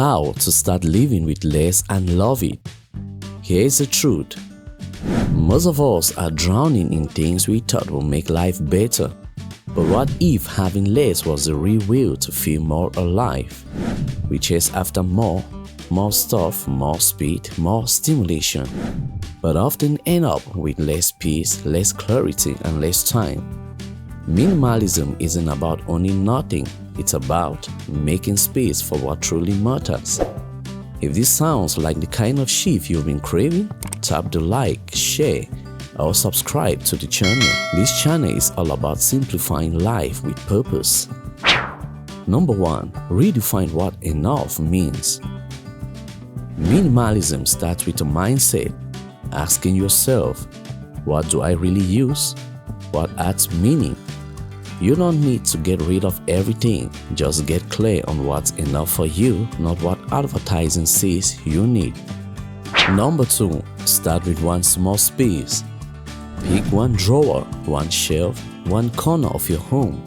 How to start living with less and love it. Here's the truth. Most of us are drowning in things we thought would make life better. But what if having less was the real will to feel more alive? We chase after more stuff, more speed, more stimulation, but often end up with less peace, less clarity, and less time. Minimalism isn't about owning nothing, it's about making space for what truly matters. If this sounds like the kind of shift you've been craving, tap the like, share, or subscribe to the channel. This channel is all about simplifying life with purpose. Number 1. Redefine what enough means. Minimalism starts with a mindset, asking yourself, what do I really use? What adds meaning? You don't need to get rid of everything, just get clear on what's enough for you, not what advertising says you need. Number 2. Start with one small space. Pick one drawer, one shelf, one corner of your home.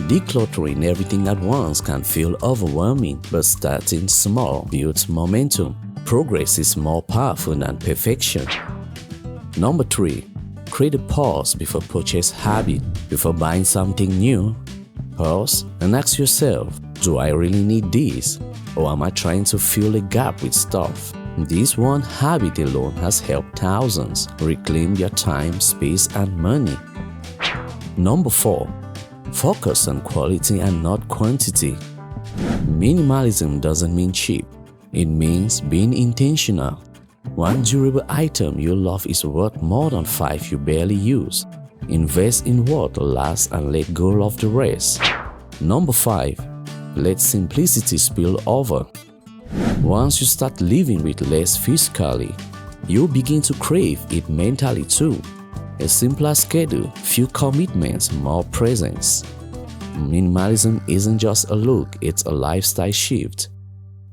Decluttering everything at once can feel overwhelming, but starting small builds momentum. Progress is more powerful than perfection. Number 3. Create a pause before purchase habit. Before buying something new, pause and ask yourself, do I really need this? Or am I trying to fill a gap with stuff? This one habit alone has helped thousands reclaim their time, space, and money. Number 4. Focus on quality and not quantity. Minimalism doesn't mean cheap. It means being intentional. One durable item you love is worth more than 5 you barely use. Invest in what lasts and let go of the rest. Number 5. Let simplicity spill over. Once you start living with less physically, you'll begin to crave it mentally too. A simpler schedule, few commitments, more presence. Minimalism isn't just a look, it's a lifestyle shift.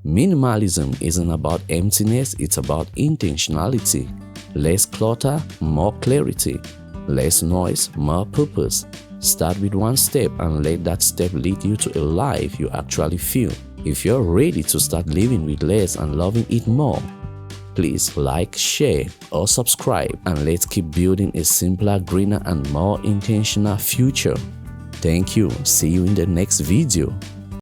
Minimalism isn't about emptiness, it's about intentionality. Less clutter, more clarity. Less noise, more purpose. Start with one step and let that step lead you to a life you actually feel. If you're ready to start living with less and loving it more, please like, share, or subscribe, and let's keep building a simpler, greener, and more intentional future. Thank you. See you in the next video.